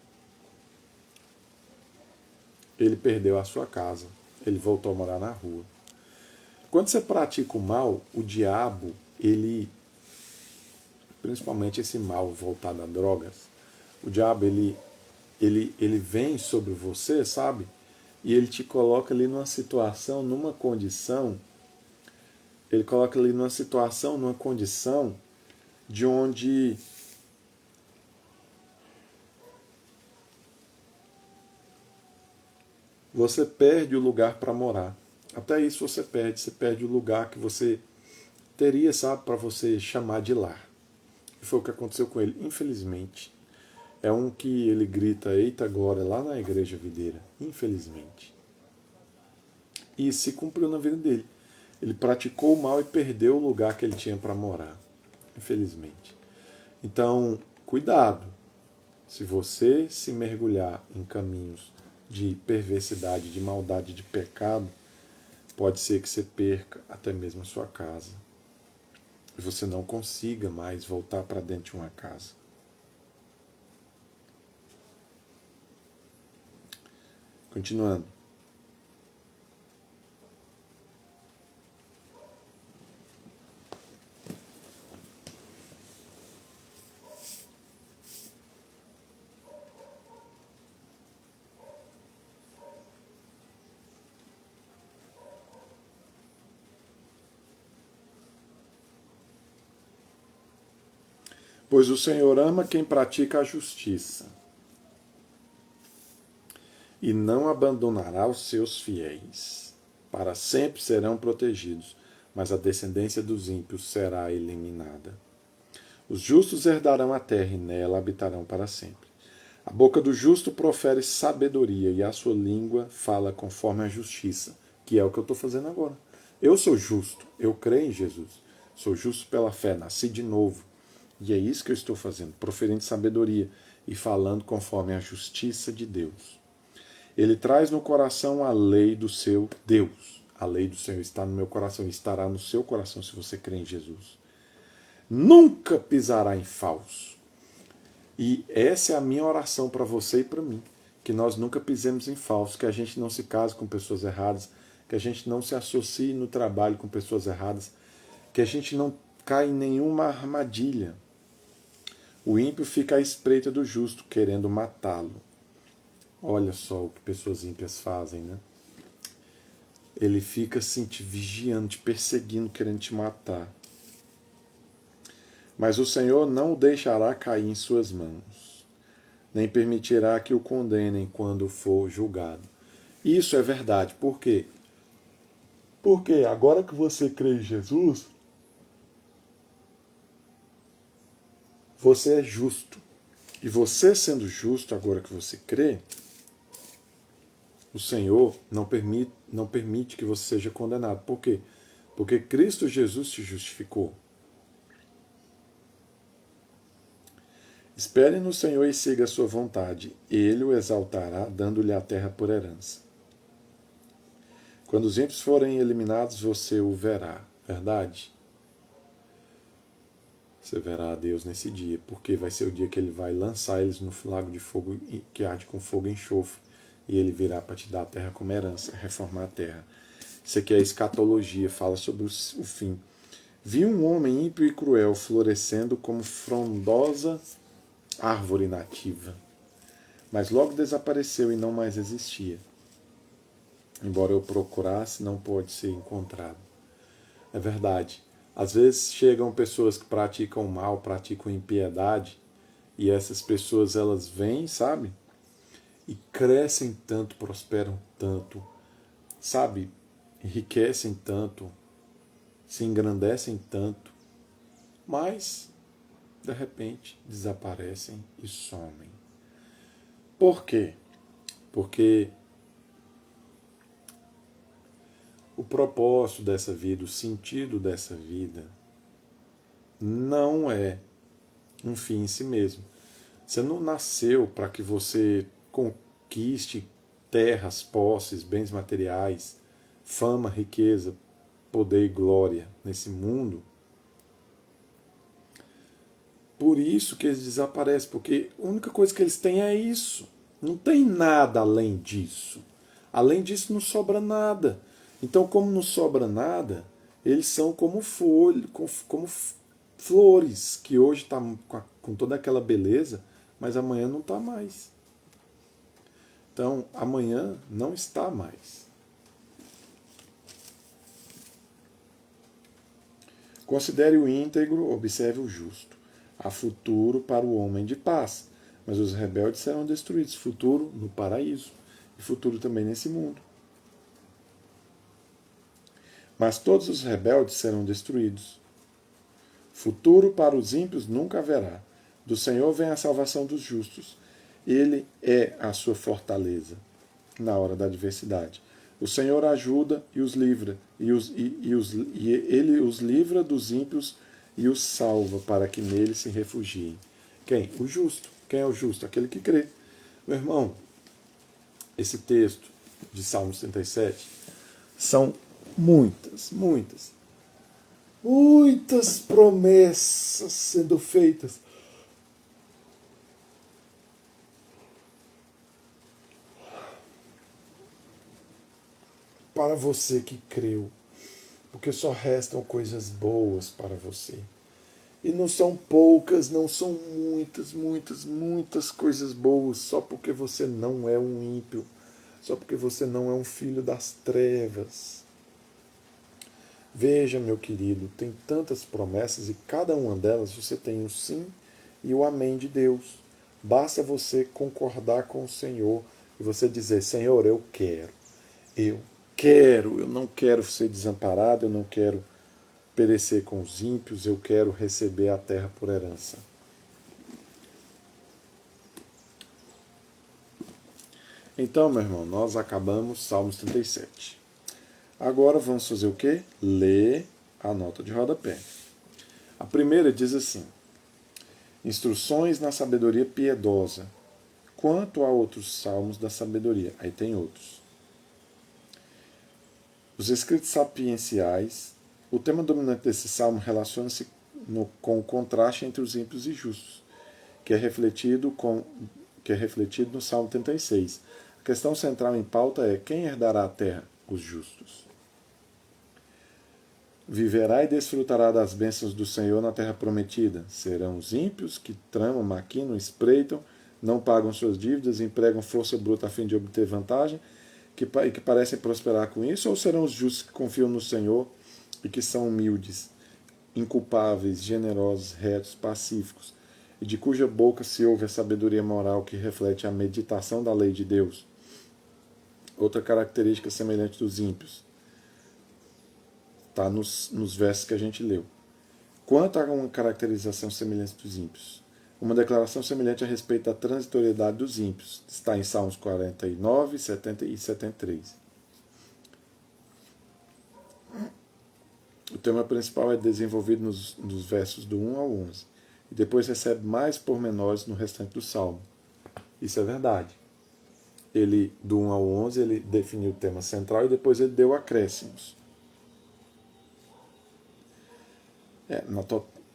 ele perdeu a sua casa, ele voltou a morar na rua. Quando você pratica o mal, o diabo, ele, principalmente esse mal voltado a drogas, o diabo, ele vem sobre você, sabe? E ele te coloca ali numa situação, numa condição, ele coloca ali numa situação, numa condição de onde você perde o lugar para morar. Até isso você perde o lugar que você teria, sabe, para você chamar de lar. E foi o que aconteceu com ele, infelizmente. É um que ele grita, eita glória, lá na igreja videira, infelizmente. E se cumpriu na vida dele. Ele praticou o mal e perdeu o lugar que ele tinha para morar, infelizmente. Então, cuidado. Se você se mergulhar em caminhos de perversidade, de maldade, de pecado, pode ser que você perca até mesmo a sua casa. E você não consiga mais voltar para dentro de uma casa. Continuando. Pois o Senhor ama quem pratica a justiça e não abandonará os seus fiéis. Para sempre serão protegidos, mas a descendência dos ímpios será eliminada. Os justos herdarão a terra e nela habitarão para sempre. A boca do justo profere sabedoria e a sua língua fala conforme a justiça, que é o que eu estou fazendo agora. Eu sou justo, eu creio em Jesus. Sou justo pela fé, nasci de novo. E é isso que eu estou fazendo, proferindo sabedoria e falando conforme a justiça de Deus. Ele traz no coração a lei do seu Deus. A lei do Senhor está no meu coração e estará no seu coração se você crê em Jesus. Nunca pisará em falso. E essa é a minha oração para você e para mim. Que nós nunca pisemos em falso, que a gente não se case com pessoas erradas, que a gente não se associe no trabalho com pessoas erradas, que a gente não caia em nenhuma armadilha. O ímpio fica à espreita do justo, querendo matá-lo. Olha só o que pessoas ímpias fazem, né? Ele fica assim, te vigiando, te perseguindo, querendo te matar. Mas o Senhor não o deixará cair em suas mãos, nem permitirá que o condenem quando for julgado. Isso é verdade. Por quê? Porque agora que você crê em Jesus, você é justo. E você sendo justo, agora que você crê, o Senhor não permite que você seja condenado. Por quê? Porque Cristo Jesus te justificou. Espere no Senhor e siga a sua vontade. Ele o exaltará, dando-lhe a terra por herança. Quando os ímpios forem eliminados, você o verá. Verdade? Você verá a Deus nesse dia, porque vai ser o dia que ele vai lançar eles no lago de fogo que arde com fogo e enxofre, e ele virá para te dar a terra como herança, reformar a terra. Isso aqui é a escatologia, fala sobre o fim. Vi um homem ímpio e cruel florescendo como frondosa árvore nativa, mas logo desapareceu e não mais existia. Embora eu procurasse, não pode ser encontrado. É verdade. Às vezes chegam pessoas que praticam mal, praticam impiedade, e essas pessoas elas vêm, sabe? E crescem tanto, prosperam tanto, sabe? Enriquecem tanto, se engrandecem tanto, mas de repente desaparecem e somem. Por quê? Porque o propósito dessa vida, o sentido dessa vida, não é um fim em si mesmo. Você não nasceu para que você conquiste terras, posses, bens materiais, fama, riqueza, poder e glória nesse mundo. Por isso que eles desaparecem, porque a única coisa que eles têm é isso. Não tem nada além disso. Além disso, não sobra nada. Então, como não sobra nada, eles são como folhas, como flores, que hoje está com toda aquela beleza, mas amanhã não está mais. Então, amanhã não está mais. Considere o íntegro, observe o justo. Há futuro para o homem de paz, mas os rebeldes serão destruídos. Futuro no paraíso e futuro também nesse mundo. Mas todos os rebeldes serão destruídos. Futuro para os ímpios nunca haverá. Do Senhor vem a salvação dos justos. Ele é a sua fortaleza na hora da adversidade. O Senhor ajuda e os livra, e ele os livra dos ímpios e os salva para que nele se refugiem. Quem? O justo. Quem é o justo? Aquele que crê. Meu irmão, esse texto de Salmos 37 são muitas promessas sendo feitas para você que creu, porque só restam coisas boas para você. E não são poucas, não são muitas coisas boas, só porque você não é um ímpio, só porque você não é um filho das trevas. Veja, meu querido, tem tantas promessas e cada uma delas você tem o sim e o amém de Deus. Basta você concordar com o Senhor e você dizer: Senhor, eu não quero ser desamparado, eu não quero perecer com os ímpios, eu quero receber a terra por herança. Então, meu irmão, nós acabamos Salmos 37. Agora vamos fazer o quê? Ler a nota de rodapé. A primeira diz assim: instruções na sabedoria piedosa, quanto a outros salmos da sabedoria. Aí tem outros. Os escritos sapienciais. O tema dominante desse salmo relaciona-se com o contraste entre os ímpios e justos, que é refletido no Salmo 36. A questão central em pauta é: quem herdará a terra? Os justos. Viverá e desfrutará das bênçãos do Senhor na terra prometida. Serão os ímpios que tramam, maquinam, espreitam, não pagam suas dívidas, empregam força bruta a fim de obter vantagem, que parecem prosperar com isso? Ou serão os justos que confiam no Senhor e que são humildes, inculpáveis, generosos, retos, pacíficos, e de cuja boca se ouve a sabedoria moral que reflete a meditação da lei de Deus? Outra característica semelhante dos ímpios está nos versos que a gente leu. Quanto a uma caracterização semelhante dos ímpios? Uma declaração semelhante a respeito da transitoriedade dos ímpios. Está em Salmos 49, 70 e 73. O tema principal é desenvolvido nos versos do 1 ao 11. E depois recebe mais pormenores no restante do Salmo. Isso é verdade. Ele, do 1 ao 11, ele definiu o tema central e depois ele deu acréscimos.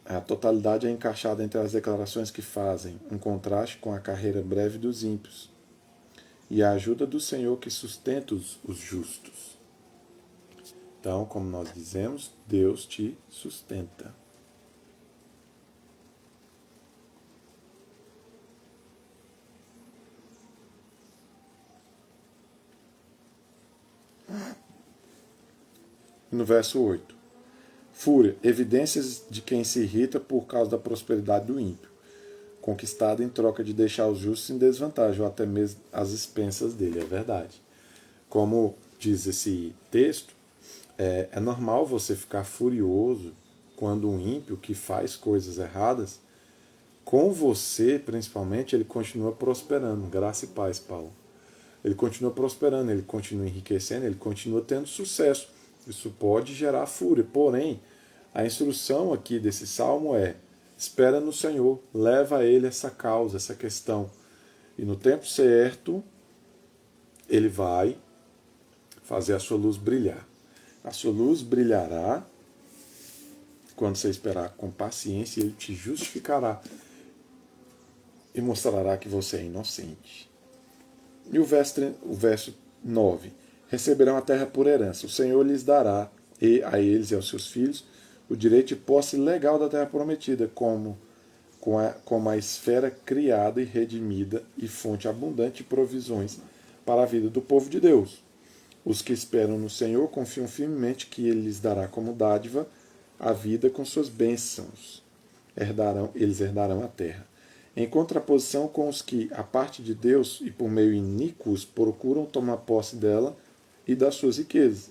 A totalidade é encaixada entre as declarações que fazem um contraste com a carreira breve dos ímpios e a ajuda do Senhor que sustenta os justos. Então, como nós dizemos, Deus te sustenta. No verso 8. Fúria, evidências de quem se irrita por causa da prosperidade do ímpio, conquistada em troca de deixar os justos em desvantagem, ou até mesmo às expensas dele. É verdade. Como diz esse texto, é normal você ficar furioso quando um ímpio que faz coisas erradas, com você principalmente, ele continua prosperando. Graça e paz, Paulo. Ele continua prosperando, ele continua enriquecendo, ele continua tendo sucesso. Isso pode gerar fúria. Porém, a instrução aqui desse salmo é: espera no Senhor, leva a Ele essa causa, essa questão. E no tempo certo, Ele vai fazer a sua luz brilhar. A sua luz brilhará quando você esperar com paciência, Ele te justificará e mostrará que você é inocente. E o verso 9. Receberão a terra por herança. O Senhor lhes dará, a eles e aos seus filhos, o direito de posse legal da terra prometida, como a esfera criada e redimida e fonte abundante de provisões para a vida do povo de Deus. Os que esperam no Senhor confiam firmemente que Ele lhes dará como dádiva a vida com suas bênçãos. Eles herdarão a terra. Em contraposição com os que, a parte de Deus e por meio iníquos, procuram tomar posse dela e das suas riquezas.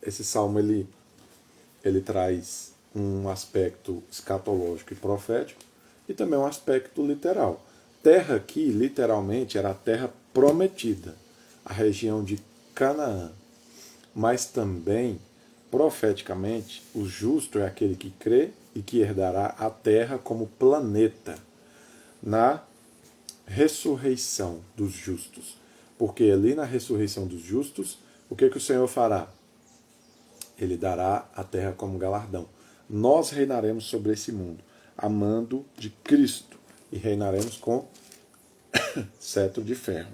Esse salmo ele traz um aspecto escatológico e profético e também um aspecto literal. Terra aqui, literalmente, era a terra prometida, a região de Canaã. Mas também, profeticamente, o justo é aquele que crê e que herdará a terra como planeta na ressurreição dos justos. Porque ali na ressurreição dos justos, o que o Senhor fará? Ele dará a terra como galardão. Nós reinaremos sobre esse mundo, amando de Cristo, e reinaremos com cetro de ferro.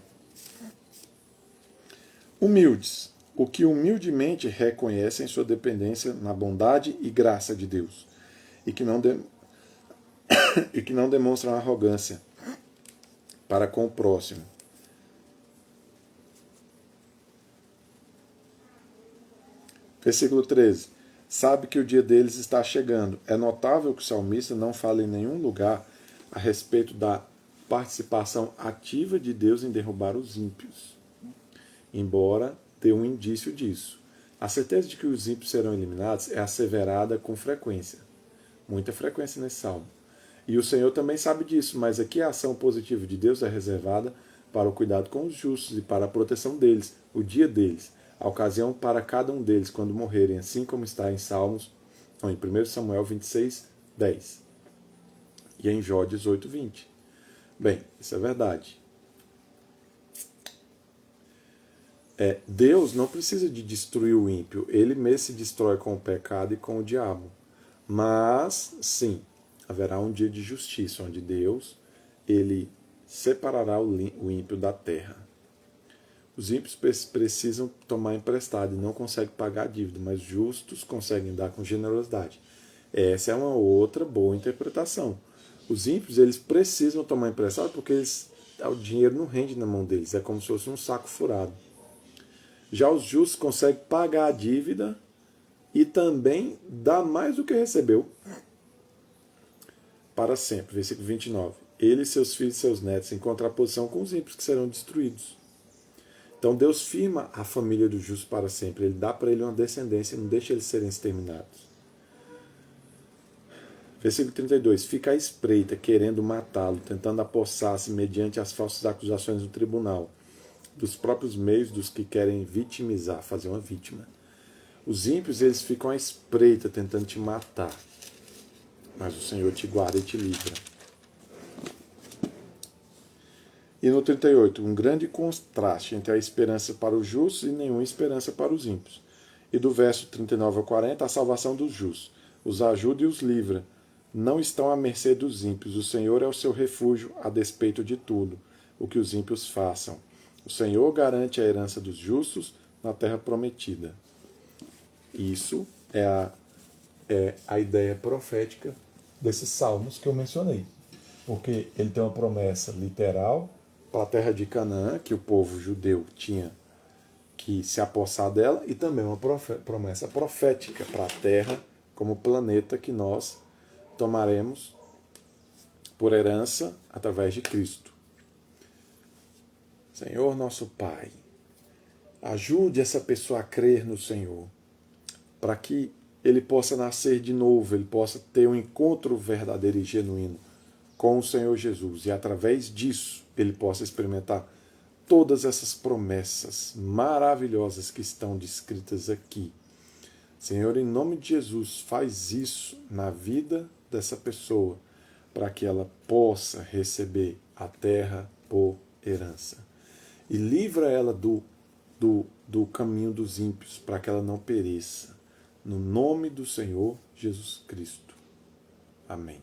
Humildes, o que humildemente reconhecem sua dependência na bondade e graça de Deus, e que não demonstram arrogância para com o próximo. Versículo 13. Sabe que o dia deles está chegando. É notável que o salmista não fala em nenhum lugar a respeito da participação ativa de Deus em derrubar os ímpios, embora dê um indício disso. A certeza de que os ímpios serão eliminados é asseverada com frequência, muita frequência nesse salmo. E o Senhor também sabe disso, mas aqui a ação positiva de Deus é reservada para o cuidado com os justos e para a proteção deles, o dia deles, a ocasião para cada um deles quando morrerem, assim como está em em 1 Samuel 26, 10 e em Jó 18, 20. Bem, isso é verdade. Deus não precisa de destruir o ímpio, ele mesmo se destrói com o pecado e com o diabo. Mas, sim, haverá um dia de justiça, onde Deus ele separará o ímpio da terra. Os ímpios precisam tomar emprestado e não conseguem pagar a dívida, mas justos conseguem dar com generosidade. Essa é uma outra boa interpretação. Os ímpios eles precisam tomar emprestado porque o dinheiro não rende na mão deles, é como se fosse um saco furado. Já os justos conseguem pagar a dívida e também dar mais do que recebeu para sempre. Versículo 29. Ele, seus filhos e seus netos, em contraposição com os ímpios que serão destruídos. Então Deus firma a família do justo para sempre. Ele dá para ele uma descendência e não deixa eles serem exterminados. Versículo 32. Fica à espreita, querendo matá-lo, tentando apossar-se mediante as falsas acusações do tribunal, dos próprios meios dos que querem vitimizar, fazer uma vítima. Os ímpios eles ficam à espreita, tentando te matar. Mas o Senhor te guarda e te livra. E no 38, um grande contraste entre a esperança para os justos e nenhuma esperança para os ímpios. E do verso 39 ao 40, a salvação dos justos. Os ajuda e os livra. Não estão à mercê dos ímpios. O Senhor é o seu refúgio a despeito de tudo, o que os ímpios façam. O Senhor garante a herança dos justos na terra prometida. Isso é a ideia profética desses salmos que eu mencionei. Porque ele tem uma promessa literal para a terra de Canaã, que o povo judeu tinha que se apossar dela, e também uma promessa profética para a terra como planeta que nós tomaremos por herança através de Cristo. Senhor nosso Pai, ajude essa pessoa a crer no Senhor, para que ele possa nascer de novo, ele possa ter um encontro verdadeiro e genuíno com o Senhor Jesus, e através disso ele possa experimentar todas essas promessas maravilhosas que estão descritas aqui. Senhor, em nome de Jesus, faz isso na vida dessa pessoa, para que ela possa receber a terra por herança. E livra ela do caminho dos ímpios, para que ela não pereça. No nome do Senhor Jesus Cristo. Amém.